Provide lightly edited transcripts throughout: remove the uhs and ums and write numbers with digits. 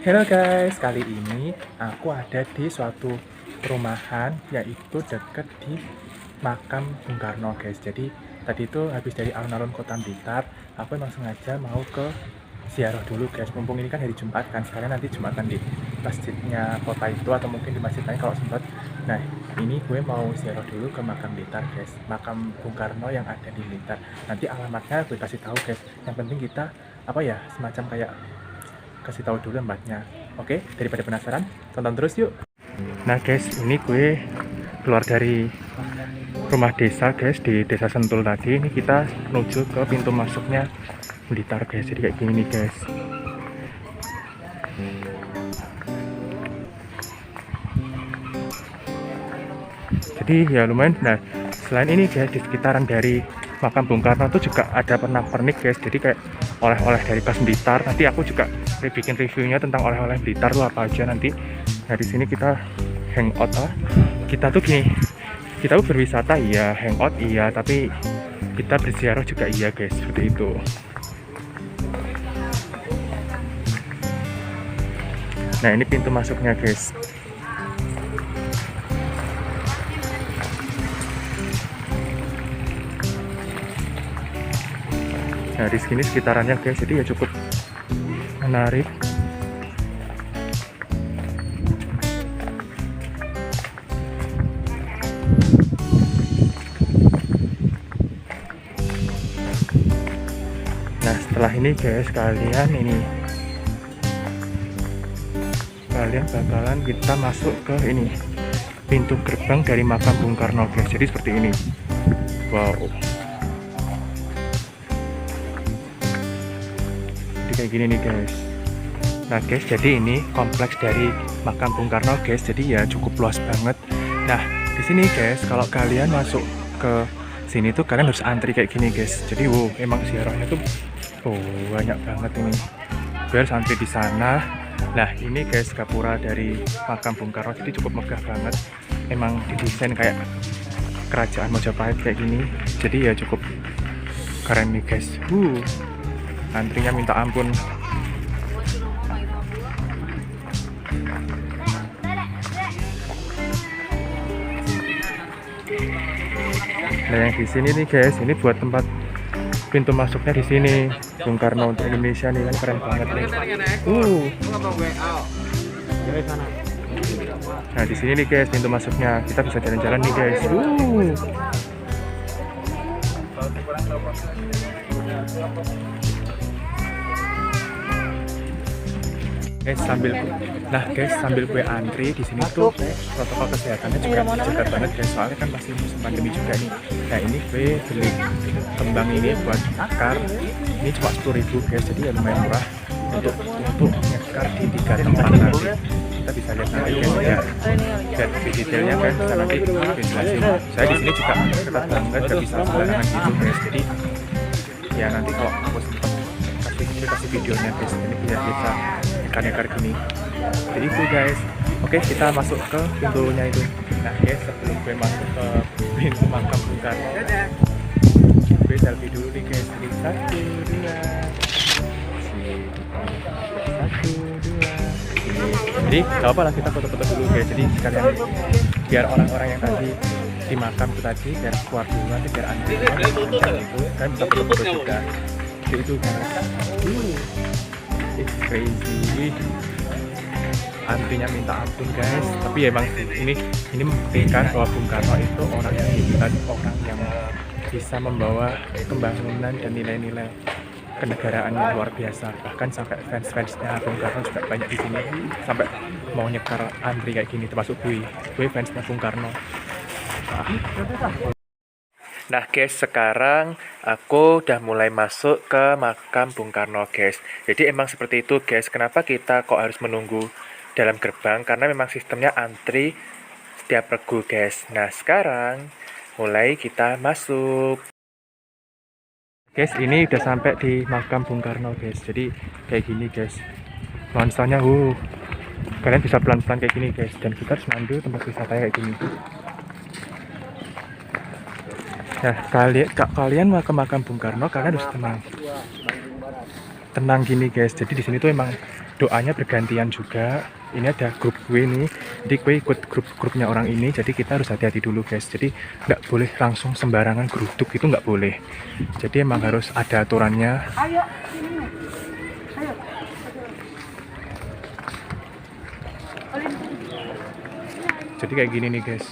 Halo guys, kali ini aku ada di suatu perumahan yaitu deket di makam Bung Karno guys. Jadi tadi itu habis dari alun-alun Kota Blitar, aku emang sengaja mau ke ziarah dulu guys. Mumpung ini kan hari Jumat kan, sekalian nanti Jumatan di masjidnya kota itu atau mungkin di masjid lain kalau sempat. Nah, ini gue mau ziarah dulu ke makam Blitar guys, makam Bung Karno yang ada di Blitar. Nanti alamatnya gue kasih tahu guys. Yang penting kita apa ya, semacam kayak kasih tahu dulu tempatnya. Oke, daripada penasaran, tonton terus yuk. Nah guys, ini gue keluar dari rumah desa guys, di desa Sentul tadi. Ini kita menuju ke pintu masuknya Blitar guys. Jadi kayak gini nih guys. Jadi ya lumayan. Nah, selain ini guys, di sekitaran dari makam Bung Karno itu juga ada pernak-pernik guys. Jadi kayak oleh-oleh dari khas Blitar. Nanti aku juga bikin reviewnya tentang oleh-oleh Blitar tuh apa aja nanti. Nah di sini kita hangout lah. Kita tuh gini, kita tuh berwisata iya, hangout iya, tapi kita berziarah juga iya guys, seperti itu. Nah ini pintu masuknya guys. Nah di sini sekitarannya guys, jadi ya cukup menarik. Nah setelah ini guys, kalian bakalan kita masuk ke ini pintu gerbang dari makam Bung Karno guys. Jadi seperti ini. Wow. Kayak gini nih guys. Nah guys, jadi ini kompleks dari makam Bung Karno guys. Jadi ya cukup luas banget. Nah di sini guys, kalau kalian masuk ke sini tuh kalian harus antri kayak gini guys. Jadi wow, emang ziarahnya tuh banyak banget ini. Gue harus antri di sana. Nah ini guys, gapura dari makam Bung Karno. Jadi cukup megah banget. Emang didesain kayak kerajaan Majapahit kayak gini. Jadi ya cukup keren nih guys. Antrinya minta ampun. Nah yang di sini nih guys, ini buat tempat pintu masuknya di sini. Bung Karno untuk Indonesia nih kan keren banget nih. Nah di sini nih guys pintu masuknya. Kita bisa jalan-jalan nih guys. Sambil gue antri di sini tuh protokol kesehatannya juga dijaga banget guys, soalnya kan masih musim pandemi juga nih. Nah ini gue beli kembang ini buat akar, ini cuma 10.000 guys, jadi ya lumayan murah untuk nyekar di 3 tempat nanti. Kita bisa lihat nanti guys ya, lihat lebih detailnya kan, bisa nanti jelasin. Saya di sini juga ketat banget, gak bisa sembarangan gitu guys, jadi ya nanti kalau aku sempat kasih videonya guys, ini biar bisa nyekar gini. Jadi itu guys. Oke, kita masuk ke pintunya itu. Nah guys, sebelum gue masuk ke pintu makam Bung Karno, gue selfie dulu nih guys. Jadi 1, 2. Jadi gak apa lah, kita foto-foto dulu guys. Jadi sekalian biar orang-orang yang tadi di makam itu tadi biar keluar dulu, nanti biar antri itu kan bisa foto-foto juga. Jadi itu guys. It's crazy. Antrinya minta ampun guys. Tapi ya emang ini membuktikan bahwa Bung Karno itu orang yang hebat, orang yang bisa membawa pembangunan dan nilai-nilai kenegaraan yang luar biasa. Bahkan sampai fans-fansnya Bung Karno juga banyak di sini, sampai mau nyekar antri kayak gini, termasuk gue fansnya Bung Karno. Nah guys, sekarang aku udah mulai masuk ke makam Bung Karno guys. Jadi emang seperti itu guys. Kenapa kita kok harus menunggu dalam gerbang? Karena memang sistemnya antri setiap regu guys. Nah sekarang mulai kita masuk. Guys, ini udah sampai di makam Bung Karno guys. Jadi kayak gini guys. Nuansanya kalian bisa pelan-pelan kayak gini guys. Dan kita harus mandu tempat wisata kayak gini. Nah, kalian mau ke makam Bung Karno, kalian harus tenang gini guys. Jadi di sini tuh emang doanya bergantian juga. Ini ada grup gue nih, jadi gue ikut grupnya orang ini, jadi kita harus hati-hati dulu guys. Jadi nggak boleh langsung sembarangan geruduk, itu nggak boleh. Jadi emang harus ada aturannya. Ayo, sini. Ayo. Jadi kayak gini nih guys.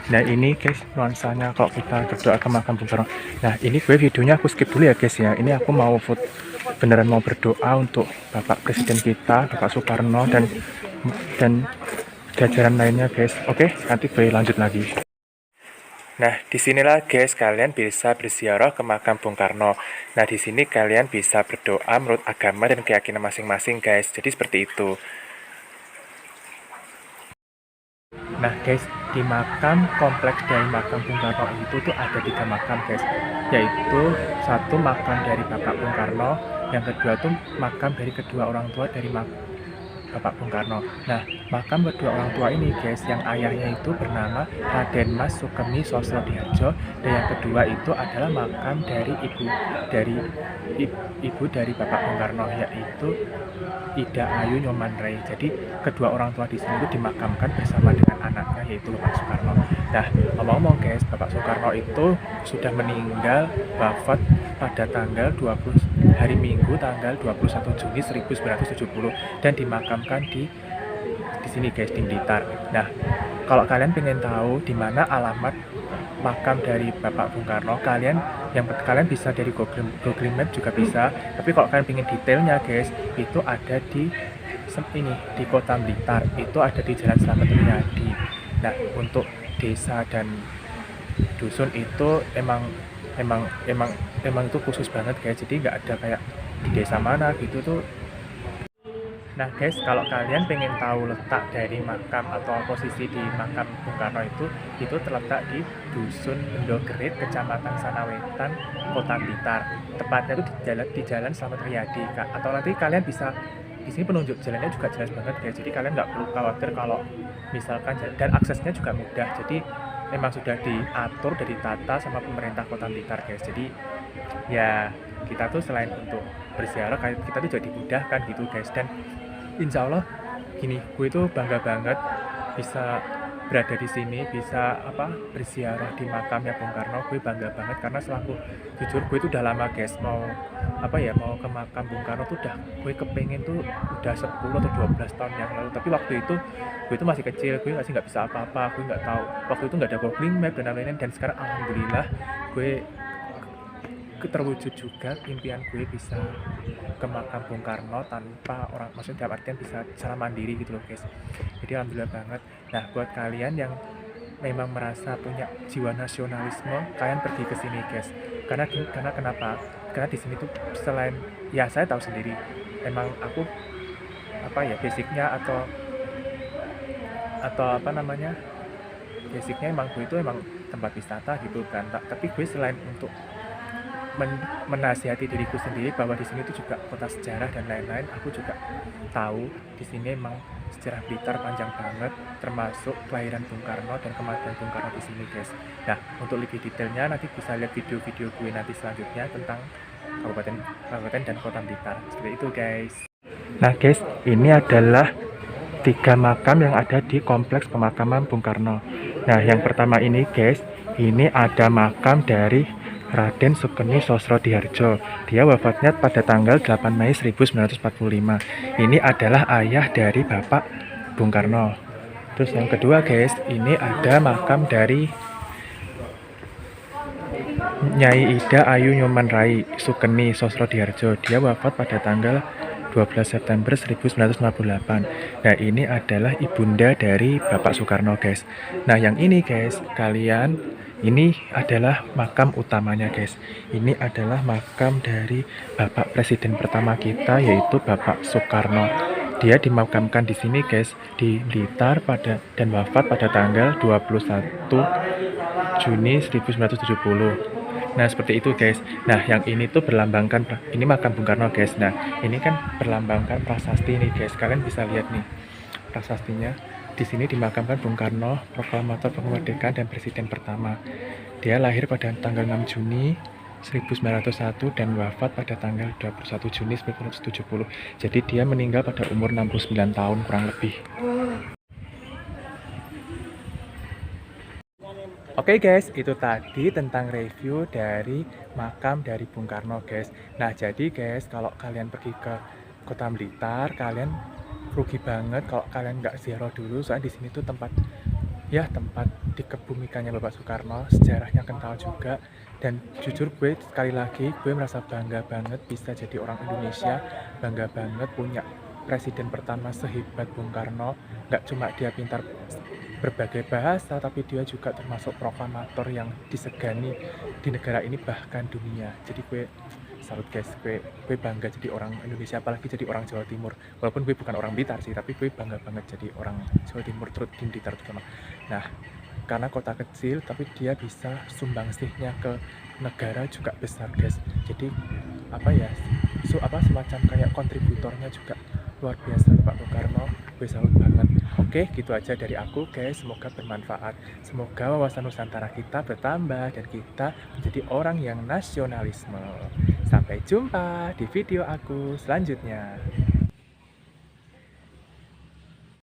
Nah ini guys nuansanya kalau kita berdoa ke makam Bung Karno. Nah ini gue videonya aku skip dulu ya guys ya. Ini aku mau beneran mau berdoa untuk Bapak Presiden kita, Bapak Soekarno dan jajaran lainnya guys. Oke, nanti gue lanjut lagi. Nah, disinilah guys kalian bisa berziarah ke makam Bung Karno. Nah, di sini kalian bisa berdoa menurut agama dan keyakinan masing-masing guys. Jadi seperti itu. Nah guys, di makam kompleks dari makam Bung Karno itu tuh ada 3 makam guys. Yaitu satu makam dari Bapak Bung Karno, yang kedua tuh makam dari kedua orang tua dari Bapak Bung Karno. Nah, makam kedua orang tua ini guys, yang ayahnya itu bernama Raden Mas Sukemi Sosrodihardjo, dan yang kedua itu adalah makam dari ibu dari Bapak Bung Karno, yaitu Ida Ayu Nyoman Rai. Jadi kedua orang tua di sini itu dimakamkan bersama dengan anaknya yaitu Bapak Soekarno. Nah, ngomong-ngomong guys, Bapak Soekarno itu sudah meninggal wafat pada tanggal 20 hari Minggu tanggal 21 Juni 1970 dan dimakamkan di sini guys, di Blitar. Nah, kalau kalian pengen tahu di mana alamat makam dari Bapak Bung Karno, kalian bisa dari Google Map juga bisa. Tapi kalau kalian pengen detailnya guys, itu ada di Kota Blitar. Itu ada di Jalan Slamet Riyadi. Nah, untuk desa dan dusun itu emang itu khusus banget guys. Jadi nggak ada kayak di desa mana gitu tuh. Nah guys, kalau kalian pengen tahu letak dari makam atau posisi di makam Bung Karno itu terletak di Dusun Bendogerit, Kecamatan Sanawetan, Kota Blitar. Tepatnya itu di Jalan Slamet Riyadi. Atau nanti kalian bisa di sini penunjuk jalannya juga jelas banget guys. Jadi kalian nggak perlu khawatir kalau misalkan, dan aksesnya juga mudah. Jadi memang sudah diatur dan ditata sama pemerintah Kota Blitar guys. Jadi ya kita tuh selain untuk berziarah, kita tuh jadi dimudahkan gitu guys. Dan insya Allah gini, gue tuh bangga banget bisa berada di sini, bisa berziarah di makamnya Bung Karno. Gue bangga banget karena jujur gue tuh udah lama guys mau ke makam Bung Karno tuh gue kepengen tuh udah 10 atau 12 tahun yang lalu. Tapi waktu itu gue tuh masih kecil, gue masih nggak bisa apa-apa, gue nggak tahu, waktu itu nggak ada Google Map dan lain-lain. Dan sekarang alhamdulillah gue terwujud juga impian gue bisa ke makam Bung Karno tanpa orang, maksudnya dalam artian bisa secara mandiri gitu loh guys. Jadi alhamdulillah banget. Nah, buat kalian yang memang merasa punya jiwa nasionalisme, kalian pergi ke sini guys. Karena kenapa? Karena di sini tuh selain ya saya tahu sendiri, emang aku basicnya basicnya emang gue itu emang tempat wisata gitu kan. Tapi gue selain untuk menasihati diriku sendiri bahwa di sini tuh juga kota sejarah dan lain-lain, aku juga tahu di sini emang sejarah Blitar panjang banget, termasuk kelahiran Bung Karno dan kematian Bung Karno di sini guys. Nah, untuk lebih detailnya nanti bisa lihat video-video gue nanti selanjutnya tentang kabupaten dan kota Blitar. Seperti itu guys. Nah guys, ini adalah 3 makam yang ada di kompleks pemakaman Bung Karno. Nah, yang pertama ini guys, ini ada makam dari Raden Sukemi Sosrodihardjo. Dia wafatnya pada tanggal 8 Mei 1945. Ini adalah ayah dari Bapak Bung Karno. Terus yang kedua guys, ini ada makam dari Nyai Ida Ayu Nyoman Rai Sukemi Sosrodihardjo. Dia wafat pada tanggal 12 September 1958. Nah, ini adalah ibunda dari Bapak Soekarno guys. Nah, yang ini guys, ini adalah makam utamanya guys. Ini adalah makam dari Bapak Presiden pertama kita, yaitu Bapak Soekarno. Dia dimakamkan di sini guys, di Blitar dan wafat pada tanggal 21 Juni 1970. Nah, seperti itu guys. Nah, yang ini tuh berlambangkan, ini makam Bung Karno guys. Nah, ini kan berlambangkan prasasti nih guys. Kalian bisa lihat nih. prasastinya. Di sini dimakamkan Bung Karno, proklamator kemerdekaan dan presiden pertama. Dia lahir pada tanggal 6 Juni 1901 dan wafat pada tanggal 21 Juni 1970. Jadi dia meninggal pada umur 69 tahun kurang lebih. Oke guys, itu tadi tentang review dari makam dari Bung Karno guys. Nah jadi guys, kalau kalian pergi ke Kota Blitar, kalian rugi banget kalau kalian nggak ziarah dulu. Soalnya di sini tuh tempat dikebumikannya Bapak Soekarno, sejarahnya kental juga. Dan jujur gue sekali lagi gue merasa bangga banget bisa jadi orang Indonesia, bangga banget punya presiden pertama sehebat Bung Karno. Nggak cuma dia pintar berbagai bahasa, tapi dia juga termasuk proklamator yang disegani di negara ini bahkan dunia. Jadi gue salut guys, gue bangga jadi orang Indonesia, apalagi jadi orang Jawa Timur. Walaupun gue bukan orang Blitar sih, tapi gue bangga banget jadi orang Jawa Timur, terus di Blitar terutama. Nah, karena kota kecil, tapi dia bisa sumbangsihnya ke negara juga besar guys. Jadi apa ya, semacam kayak kontributornya juga luar biasa Pak Soekarno. Gue salut banget. Oke, gitu aja dari aku guys, semoga bermanfaat. Semoga wawasan Nusantara kita bertambah dan kita menjadi orang yang nasionalisme. Sampai jumpa di video aku selanjutnya.